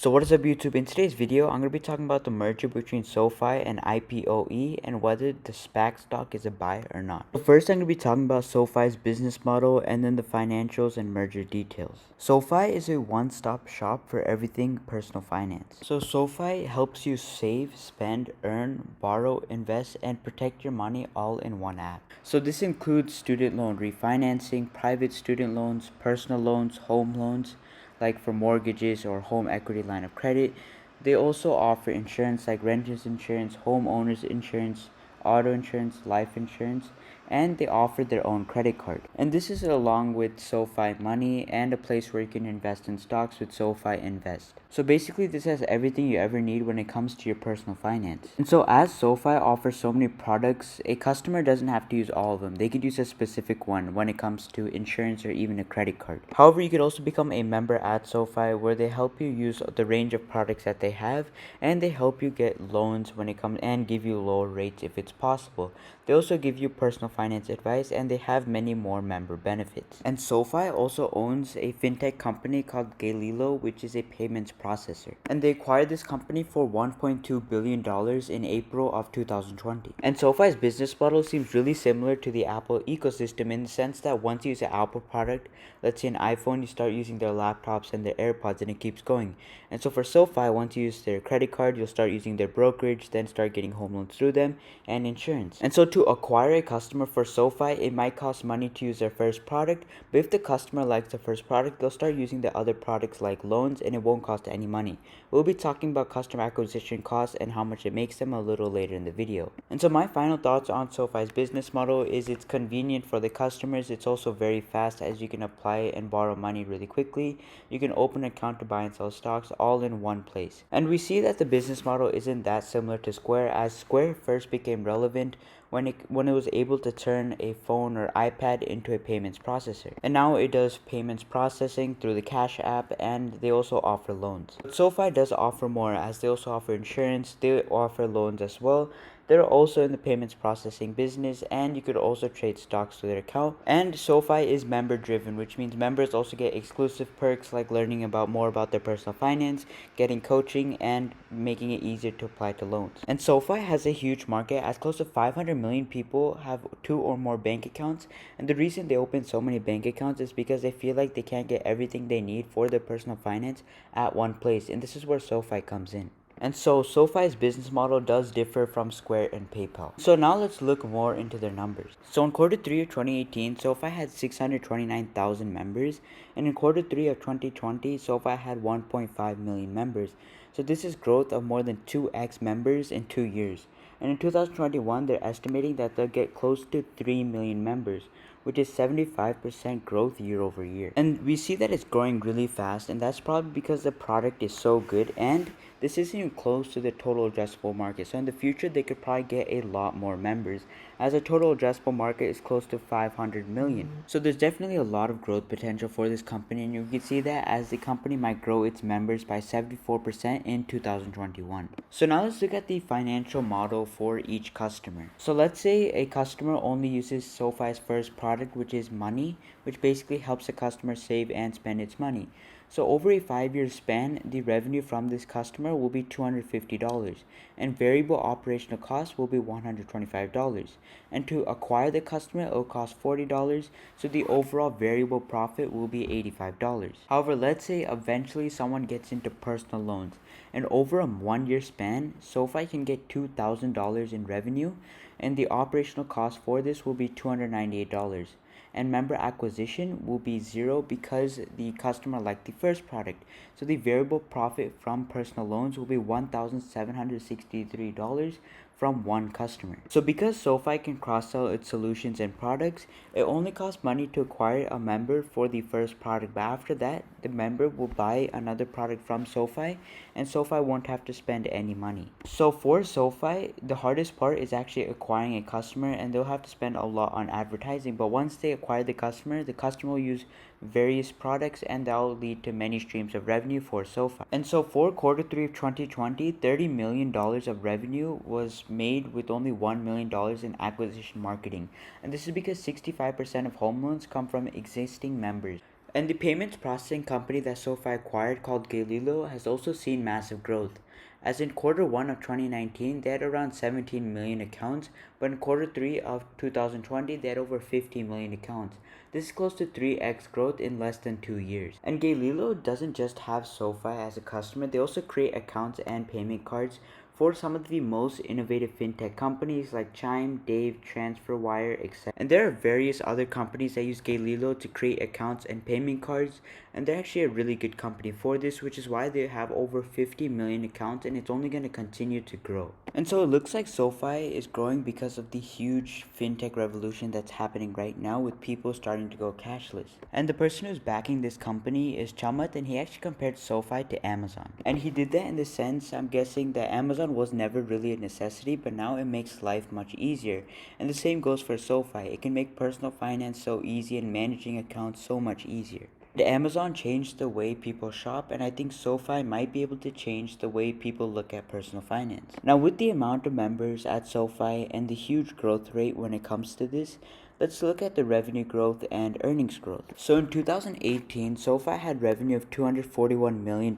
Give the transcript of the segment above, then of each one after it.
So what is up YouTube? In today's video, I'm going to be talking about the merger between SoFi and IPOE and whether the SPAC stock is a buy or not. So first I'm going to be talking about SoFi's business model and then the financials and merger details. SoFi is a one-stop shop for everything personal finance. So SoFi helps you save, spend, earn, borrow, invest, and protect your money all in one app. So this includes student loan refinancing, private student loans, personal loans, home loans, like for mortgages or home equity line of credit. They also offer insurance like renters insurance, homeowners insurance, auto insurance, life insurance, and they offer their own credit card. And this is along with SoFi Money and a place where you can invest in stocks with SoFi Invest. So basically this has everything you ever need when it comes to your personal finance. And so as SoFi offers so many products, a customer doesn't have to use all of them. They could use a specific one when it comes to insurance or even a credit card. However, you could also become a member at SoFi where they help you use the range of products that they have, and they help you get loans when it comes and give you lower rates if it's possible. They also give you personal finance advice, and they have many more member benefits. And SoFi also owns a fintech company called Galileo, which is a payments processor. And they acquired this company for $1.2 billion in April of 2020. And SoFi's business model seems really similar to the Apple ecosystem in the sense that once you use an Apple product, let's say an iPhone, you start using their laptops and their AirPods, and it keeps going. And so for SoFi, once you use their credit card, you'll start using their brokerage, then start getting home loans through them, and insurance. And so to acquire a customer for SoFi, it might cost money to use their first product, but if the customer likes the first product, they'll start using the other products like loans, and it won't cost any money. We'll be talking about customer acquisition costs and how much it makes them a little later in the video. And so my final thoughts on SoFi's business model is it's convenient for the customers. It's also very fast, as you can apply and borrow money really quickly. You can open an account to buy and sell stocks all in one place. And we see that the business model isn't that similar to Square, as Square first became relevant when it was able to turn a phone or iPad into a payments processor. And now it does payments processing through the Cash app, and they also offer loans. But SoFi does offer more, as they also offer insurance, they offer loans as well. They're also in the payments processing business, and you could also trade stocks to their account. And SoFi is member driven, which means members also get exclusive perks like learning more about their personal finance, getting coaching, and making it easier to apply to loans. And SoFi has a huge market, as close to 500 million people have 2 or more bank accounts. And the reason they open so many bank accounts is because they feel like they can't get everything they need for their personal finance at one place. And this is where SoFi comes in. And so SoFi's business model does differ from Square and PayPal. So now let's look more into their numbers. So in quarter 3 of 2018, SoFi had 629,000 members, and in quarter 3 of 2020, SoFi had 1.5 million members. So this is growth of more than 2x members in 2 years. And in 2021, they're estimating that they'll get close to 3 million members, which is 75% growth year over year. And we see that it's growing really fast, and that's probably because the product is so good, and this isn't even close to the total addressable market. So in the future, they could probably get a lot more members, as the total addressable market is close to 500 million. So there's definitely a lot of growth potential for this company, and you can see that as the company might grow its members by 74% in 2021. So now let's look at the financial model for each customer. So let's say a customer only uses SoFi's first product, which is money, which basically helps the customer save and spend its money. So over a 5-year span, the revenue from this customer will be $250, and variable operational costs will be $125. And to acquire the customer, it will cost $40, so the overall variable profit will be $85. However, let's say eventually someone gets into personal loans, and over a 1-year span, SoFi can get $2,000 in revenue, and the operational cost for this will be $298. And member acquisition will be 0 because the customer liked the first product. So the variable profit from personal loans will be $1,763 from one customer. So because SoFi can cross-sell its solutions and products, it only costs money to acquire a member for the first product, but after that, the member will buy another product from SoFi, and SoFi won't have to spend any money. So for SoFi, the hardest part is actually acquiring a customer, and they'll have to spend a lot on advertising, but once they acquire the customer will use various products, and that will lead to many streams of revenue for SoFi. And so for quarter 3 of 2020, $30 million of revenue was made with only $1 million in acquisition marketing. And this is because 65% of home loans come from existing members. And the payments processing company that SoFi acquired, called Galileo, has also seen massive growth. As in Q1 of 2019, they had around 17 million accounts, but in Q3 of 2020, they had over 50 million accounts. This is close to 3x growth in less than 2 years. And Galileo doesn't just have SoFi as a customer, they also create accounts and payment cards for some of the most innovative fintech companies like Chime, Dave, TransferWire, etc. And there are various other companies that use Galileo to create accounts and payment cards, and they're actually a really good company for this, which is why they have over 50 million accounts, and it's only going to continue to grow. And so it looks like SoFi is growing because of the huge fintech revolution that's happening right now, with people starting to go cashless. And the person who's backing this company is Chamat, and he actually compared SoFi to Amazon. And he did that in the sense, I'm guessing, that Amazon was never really a necessity, but now it makes life much easier. And the same goes for SoFi. It can make personal finance so easy and managing accounts so much easier. Amazon changed the way people shop, and I think SoFi might be able to change the way people look at personal finance. Now, with the amount of members at SoFi and the huge growth rate when it comes to this, let's look at the revenue growth and earnings growth. So in 2018, SoFi had revenue of $241 million,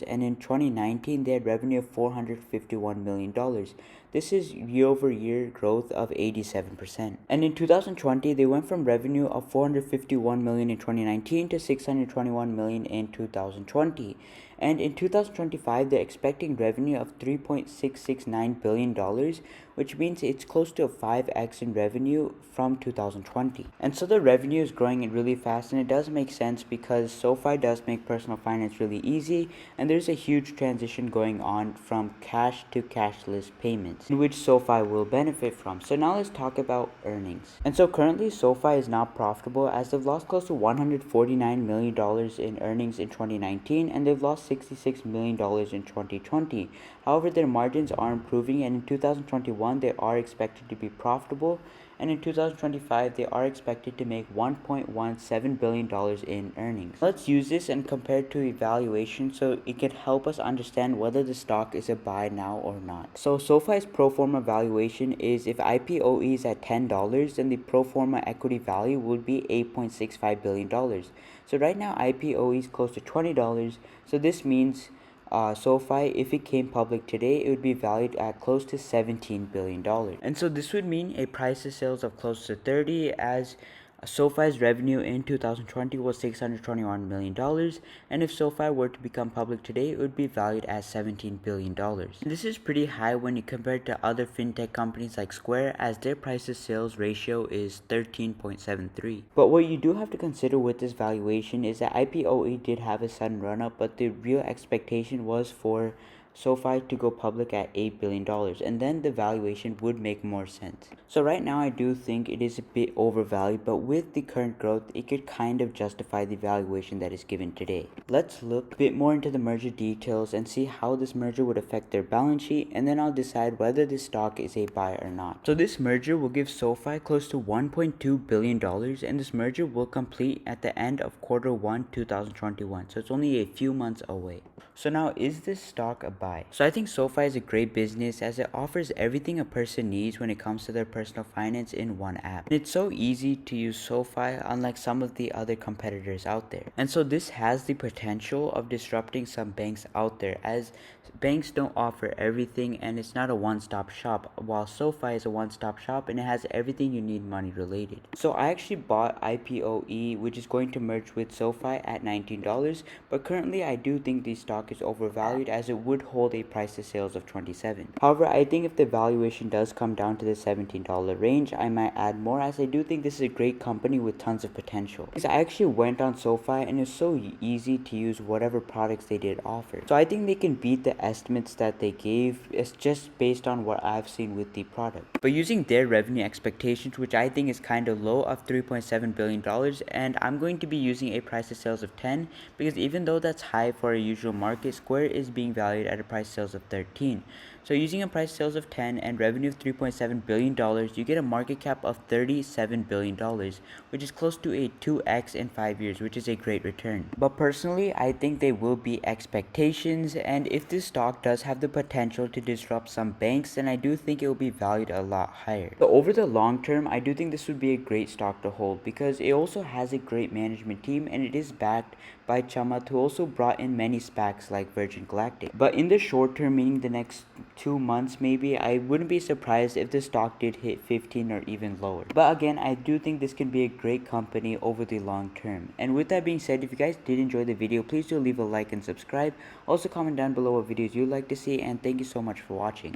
and in 2019, they had revenue of $451 million. This is year-over-year growth of 87%. And in 2020, they went from revenue of $451 million in 2019 to $621 million in 2020. And in 2025, they're expecting revenue of $3.669 billion, which means it's close to a 5x in revenue from 2020. And so the revenue is growing really fast, and it does make sense because SoFi does make personal finance really easy, and there's a huge transition going on from cash to cashless payments, in which SoFi will benefit from. So now let's talk about earnings. And so currently SoFi is not profitable, as they've lost close to $149 million in earnings in 2019, and they've lost $66 million in 2020. However, their margins are improving, and in 2021 they are expected to be profitable, and in 2025 they are expected to make $1.17 billion in earnings. Let's use this and compare it to evaluation so it can help us understand whether the stock is a buy now or not. So SoFi's pro forma valuation is, if IPOE is at $10, then the pro forma equity value would be $8.65 billion. So right now IPOE is close to $20, so this means SoFi, if it came public today, it would be valued at close to $17 billion. And so this would mean a price to sales of close to 30, as SoFi's revenue in 2020 was $621 million, and if SoFi were to become public today, it would be valued at $17 billion. And this is pretty high when you compare it to other fintech companies like Square, as their price to sales ratio is 13.73. But what you do have to consider with this valuation is that IPOE did have a sudden run up, but the real expectation was for SoFi to go public at $8 billion, and then the valuation would make more sense. So right now I do think it is a bit overvalued, but with the current growth, it could kind of justify the valuation that is given today. Let's look a bit more into the merger details and see how this merger would affect their balance sheet, and then I'll decide whether this stock is a buy or not. So this merger will give SoFi close to $1.2 billion, and this merger will complete at the end of Q1 2021, so it's only a few months away. So now, is this stock a buy? So I think SoFi is a great business, as it offers everything a person needs when it comes to their personal finance in one app. And it's so easy to use SoFi, unlike some of the other competitors out there. And so this has the potential of disrupting some banks out there, as banks don't offer everything and it's not a one-stop shop, while SoFi is a one-stop shop and it has everything you need money related. So I actually bought IPOE, which is going to merge with SoFi, at $19, but currently I do think the stock is overvalued, as it would hold a price to sales of 27. However, I think if the valuation does come down to the $17 range, I might add more, as I do think this is a great company with tons of potential. Because I actually went on SoFi and it's so easy to use whatever products they did offer. So I think they can beat the estimates that they gave. It's just based on what I've seen with the product. But using their revenue expectations, which I think is kind of low, of $3.7 billion, and I'm going to be using a price to sales of 10, because even though that's high for a usual market, Square is being valued at a price sales of 13. So using a price sales of 10 and revenue of $3.7 billion, you get a market cap of $37 billion, which is close to a 2x in 5 years, which is a great return. But personally, I think they will beat expectations, and if this stock does have the potential to disrupt some banks, then I do think it will be valued a lot higher. So over the long term, I do think this would be a great stock to hold because it also has a great management team and it is backed by Chamath, who also brought in many SPACs like Virgin Galactic. But in the short term, meaning the next 2 months maybe, I wouldn't be surprised if the stock did hit 15 or even lower. But again, I do think this can be a great company over the long term. And with that being said, if you guys did enjoy the video, please do leave a like and subscribe. Also comment down below what videos you'd like to see, and thank you so much for watching.